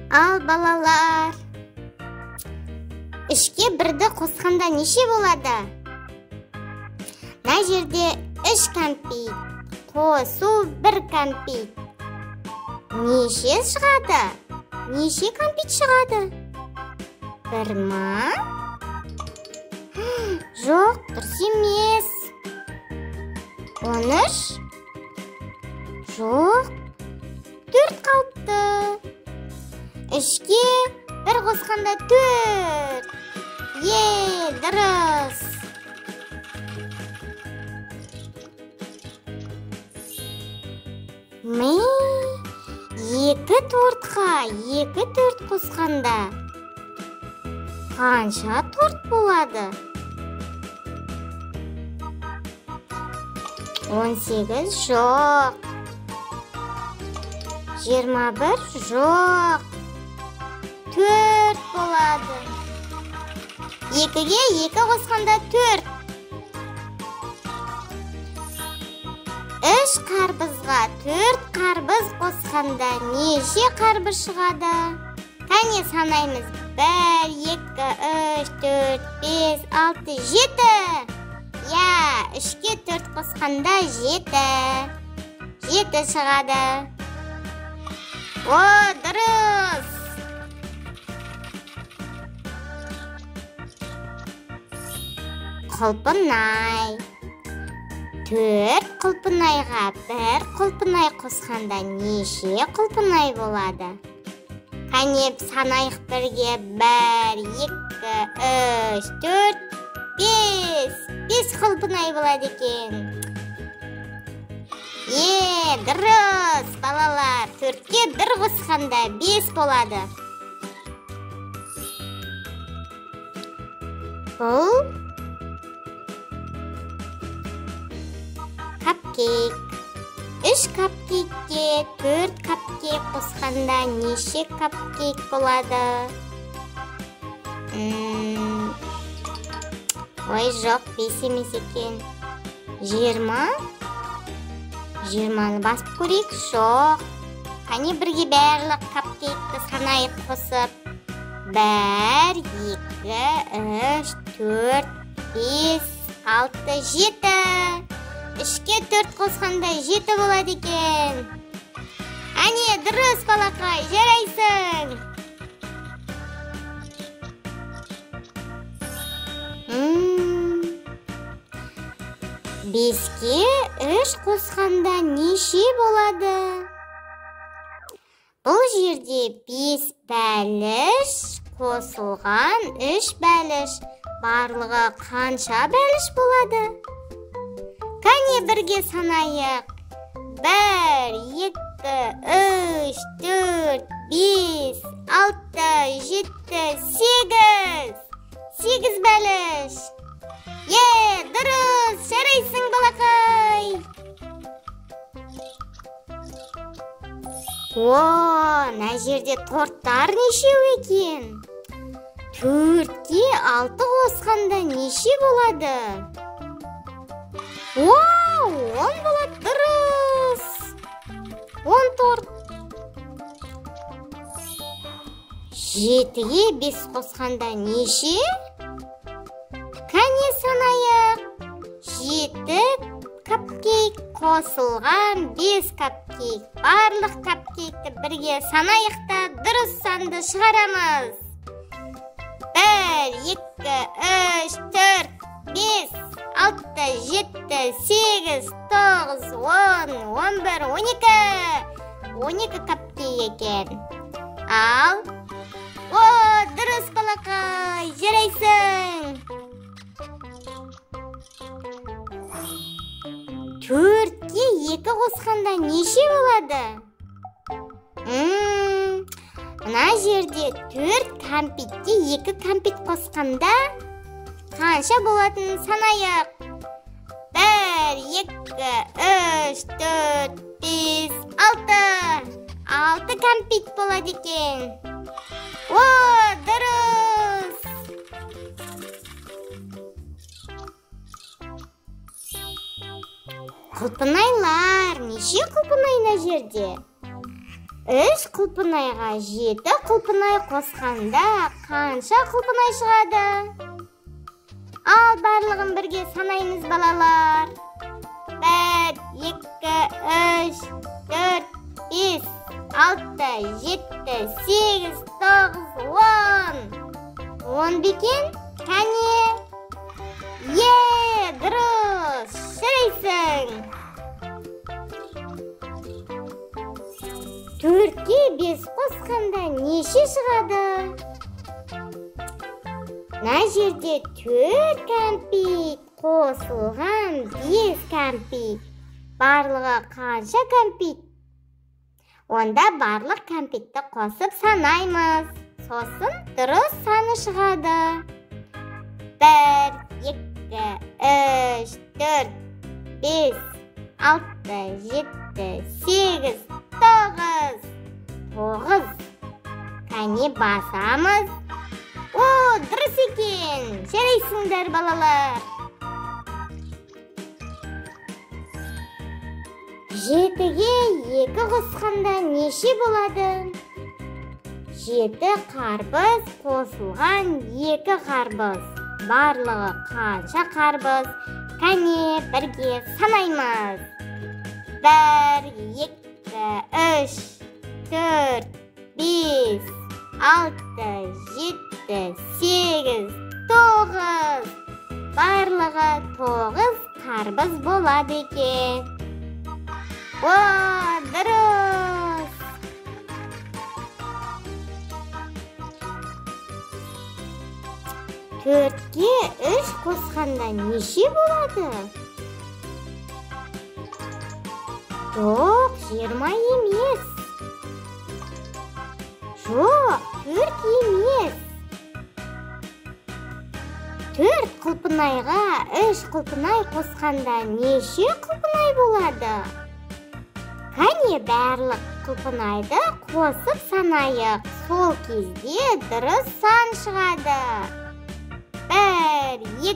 Ал балалар. Үшке бірді қосқанда неше болады? Мына жерде 3 кәмпит, қосу 1 кәмпит. Неше шығады? Неше кәмпит шығады? 1 ма? Жоқ, дұрыс емес. 13? Жоқ, 4 қалыпты. Үшке 1 қосқанда 4. Дұрыс. Ми, 2 тортқа 2 4 қосқанда қанша торт болады? 18 жоқ. 21 жоқ. 4 болады. 2-ге 2 қосқанда 4. 3 қарбызға 4 қарбыз қосқанда неше қарбыз шығады? Кәне санаймыз. 1, 2, 3, 4, 5, 6, 7. Я, 3-ке 4 қосқанда 7. 7 шығады. О, дұрыс. Құлпынай. 4 құлпынайға 1 құлпынай қосқанда неше құлпынай болады? Кәне санайық бірге. 1, 2, 3, 4, 5. 5 құлпынай болады екен. Дұрыс, балалар. 4-ке 1 қосқанда 5 болады. Бұл капкейк. 3 капкейкке 4 капкейк қосқанда неше капкейк болады? Ой, жоқ, 5 емес екен. 20? 20-ны басып көрейік. Жоқ. Кәне бірге барлық капкейкті санайық қосып. 1, 2, 3, 4, 5, 6, 7. 3-ке 4 қосқанда 7 болады екен. Әне, дұрыс балақай, жарайсың. 5-ке 3 қосқанда неше болады? Бұл жерде 5 бәліш қосылған 3 бәліш. Барлығы қанша бәліш болады? Кәне бірге санайық. 1, 2, 3, 4, 5, 6, 7, 8. 8 бәліш. Дұрыс, жарайсың балақай. Мына жерде торттар нешеу екен? 4-ке 6 қосқанда неше болады? 10 болады, дұрыс. 10 торт. 7-ге 5 қосқанда неше? Кәне санайық. 7 капкейк қосылған 5 капкейк. Барлық капкейкті бірге санайық та дұрыс санды шығарамыз. 1, 2, 3, 4, 5, 6, 7, 8, 9, 10, 11, 12. 12 капкейк екен. Ал. Дұрыс балақай, жарайсың. 4-ке 2 қосқанда неше болады? Мына жерде 4 кәмпитке 2 кәмпит қосқанда қанша болатынын санайық. 1, 2, 3, 4, 5, 6. 6 кәмпит болады екен. Дұрыс. Құлпынайлар, неше құлпынай мына жерде? 3 құлпынайға 7 құлпынай қосқанда қанша құлпынай шығады? Ал барлығын бірге санаймыз балалар. 1, 2, 3, 4, 5, 6, 7, 8, 9, 10. 10 бекен? Кәне? Дұрыс! Шырайсың! 4-ке 5 қосқанда неше шығады? Мына жерде 4 кәмпит қосылған 5 кәмпит. Барлығы қанша кәмпит? Онда барлық кәмпитті қосып санаймыз. Сосын дұрыс саны шығады. 1, 2, 3, 4, 5, 6, 7, 8, 9. Кәне басамыз. Дұрыс екен. Жарайсыңдар балалар. 7-ге 2 қосқанда неше болады? 7 қарбыз қосылған 2 қарбыз. Барлығы қанша қарбыз? Кәне бірге санаймыз. 1, 2, 3, 4, 5, 6, 7, 8, 9. Барлығы 9 қарбыз болады екен. Дұрыс! 4-ке 3 қосқанда неше болады? Жоқ, 20 емес. Жоқ, 4 емес. 4 құлпынайға 3 құлпынай қосқанда неше құлпынай болады? Кәне барлық құлпынайды қосып санайық. Сол кезде дұрыс сан шығады. 1, 2,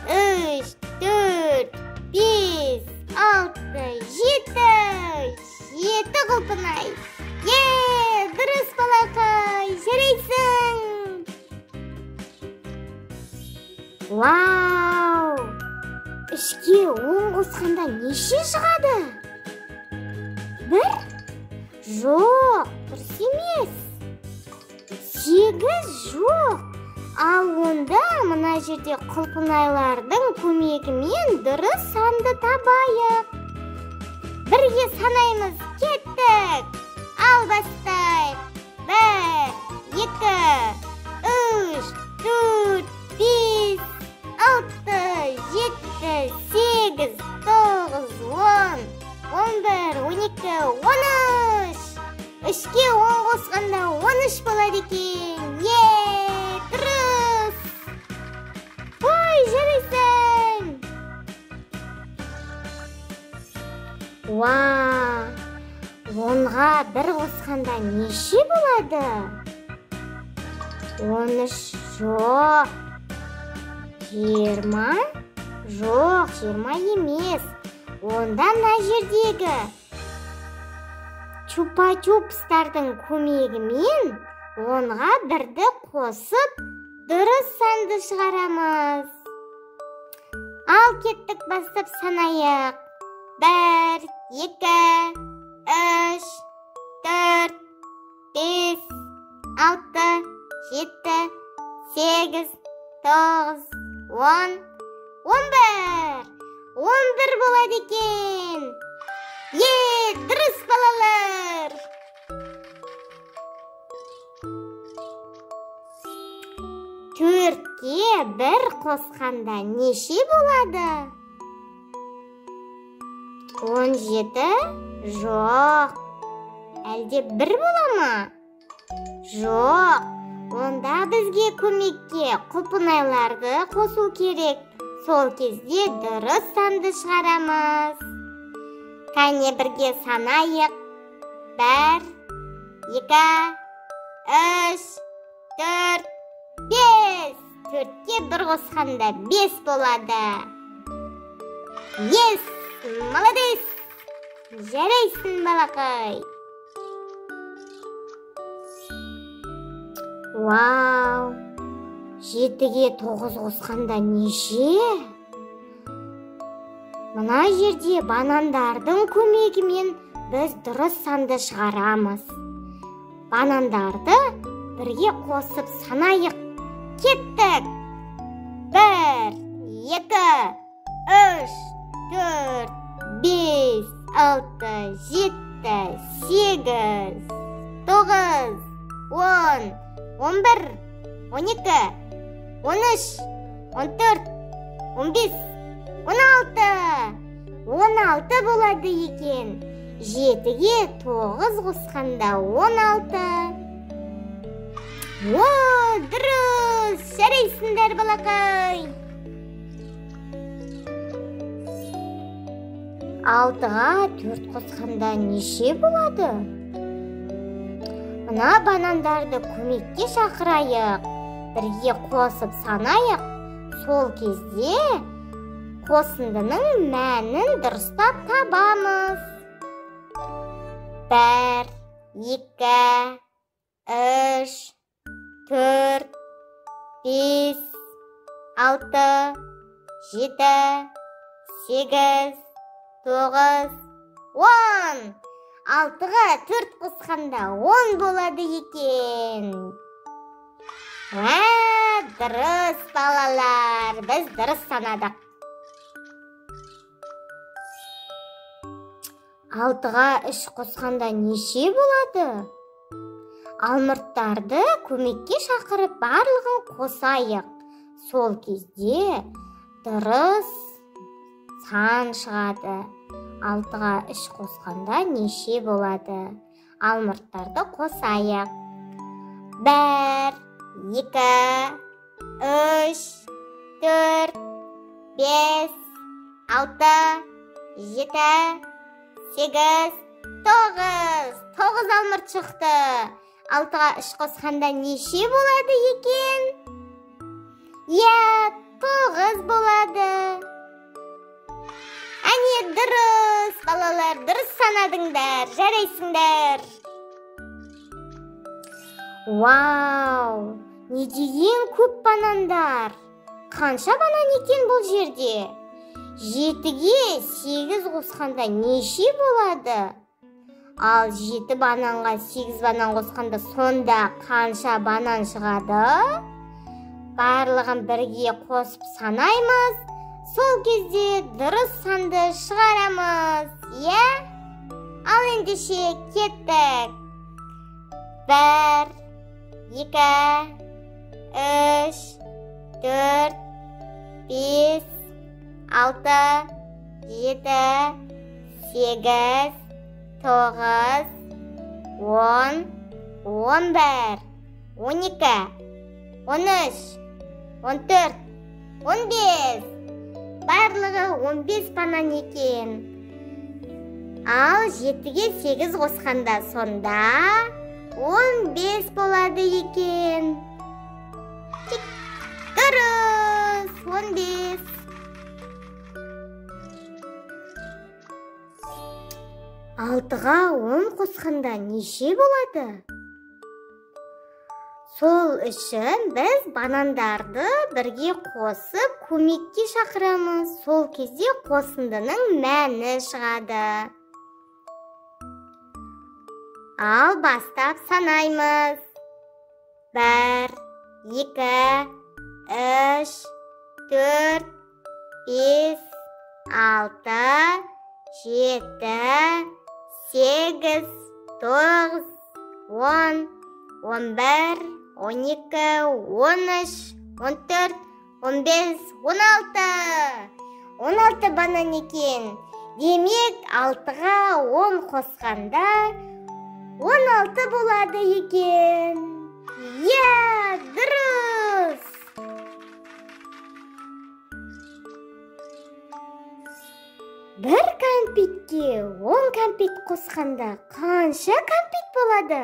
3, 4, 5, 6, 7 құлпынай. Дұрыс балақай, жарайсың. Вау! 3-ке 10 қосқанда неше шығады? 1? Жоқ, дұрыс емес. 8 жоқ. Ал онда мына жерде құлпынайлардың көмегімен дұрыс санды табайық. Бірге санаймыз, кеттік. Ал бастайық. 1, 2, 3, 4, 5, 6, 7, 8, 9, 10, 11, 12, 13. 3-ке 10 қосқанда 13 болады екен. Дұрыс! Жарайсың! 10-ға 1 қосқанда неше болады? 13 жоқ. 20? Жоқ, 20 емес. Онда мына жердегі чупа-чупстардың көмегімен 10-ға 1-ді қосып, дұрыс санды шығарамыз. Ал кеттік бастап санайық. 1, 2, 3, 4, 5, 6, 7, 8, 9, 10, 11. 11 болады екен. Дұрыс балалар. 4-ке 1 қосқанда неше болады? 17? Жоқ. Әлде 1 бола ма? Жоқ. Онда бізге көмекке құлпынайларды қосу керек. Сол кезде дұрыс санды шығарамыз. Кәне бірге санайық. 1, 2, 3, 4, 5. 4-ке 1 қосқанда 5 болады. Молодец! Жарайсың балақай. Вау! 7-ге 9 қосқанда неше? Мына жерде банандардың көмегімен біз дұрыс санды шығарамыз. Банандарды бірге қосып санайық. Кеттік! 1, 2, 3, 4, 5, 6, 7, 8, 9, 10, 11, 12, 13, 14, 15, 16. 16 болады екен. 7-ге 9 қосқанда 16. О, дұрыс! Жарайсыңдар, балақай! 6-ға 4 қосқанда неше болады? Мына банандарды көмекке шақырайық. Бірге қосып санайық. Сол кезде қосындының мәнін дұрыстап табамыз. 1, 2, 3, 4, 5, 6, 7, 8, 9, 10. 6-ға 4 қосқанда 10 болады екен. Дұрыс, балалар, біз дұрыс санадық. 6-ға 3 қосқанда неше болады? Алмұрттарды көмекке шақырып барлығын қосайық. Сол кезде дұрыс сан шығады. 6-ға 3 қосқанда неше болады? Алмұрттарды қосайық. 1, 2, 3, 4, 5, 6, 7, 8, 9. 9 алмұрт шықты. 6-ға 3 қосқанда неше болады екен? 9 болады. Әне дұрыс, балалар, дұрыс санадыңдар, жарайсыңдар. Вау! Не деген көп банандар. Қанша банан екен бұл жерде? 7-ге 8 қосқанда неше болады? Ал 7 бананға 8 банан қосқанда сонда қанша банан шығады? Барлығын бірге қосып санаймыз. Сол кезде дұрыс санды шығарамыз. Ал ендеше кеттік. 1, 2, 3, 4, 5, 6, 7, 8, 9, 10, 11, 12, 13, 14, 15. Барлығы 15 банан екен. Ал 7-ге 8 қосқанда сонда 15 болады екен. Дұрыс, 15. 6-ға 10 қосқанда неше болады? Сол үшін біз банандарды бірге қосып көмекке шақырамыз. Сол кезде қосындының мәні шығады. Ал бастап санаймыз. 1, 2, 3, 4, 5, 6, 7, 8, 9, 10, 11, 12, 13, 14, 15, 16. 16 банан екен. Демек, 6-ға 10 қосқанда 16 болады екен. Дұрыс! Бір кәмпитке 10 кәмпит қосқанда қанша кәмпит болады?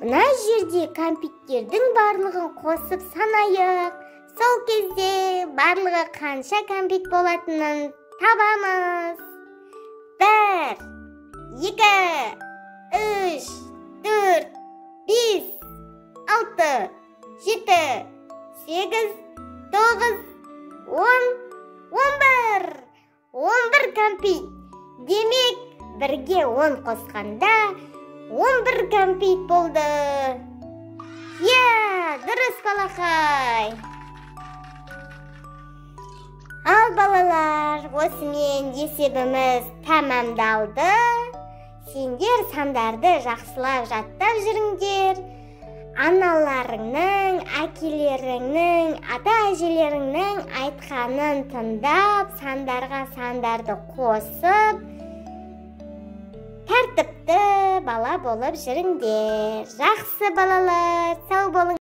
Мына жерде кәмпиттердің барлығын қосып санайық. Сол кезде барлығы қанша кәмпит болатынын табамыз. 1, 2, 3, 4, 5, 6, 7, 8, 9, 10, 11. 11 кәмпит. Демек, бірге 10 қосқанда 11 кәмпит болды. Дұрыс балақай. Ал балалар, осымен есебіміз тәмамдалды. Сендер сандарды жақсылап жаттап жүріңдер. Аналарыңның, әкелеріңнің, ата-әжелеріңнің айтқанын тыңдап, сандарға сандарды қосып, тәртіпті бала болып жүріңдер. Жақсы балалар, сау болыңдар.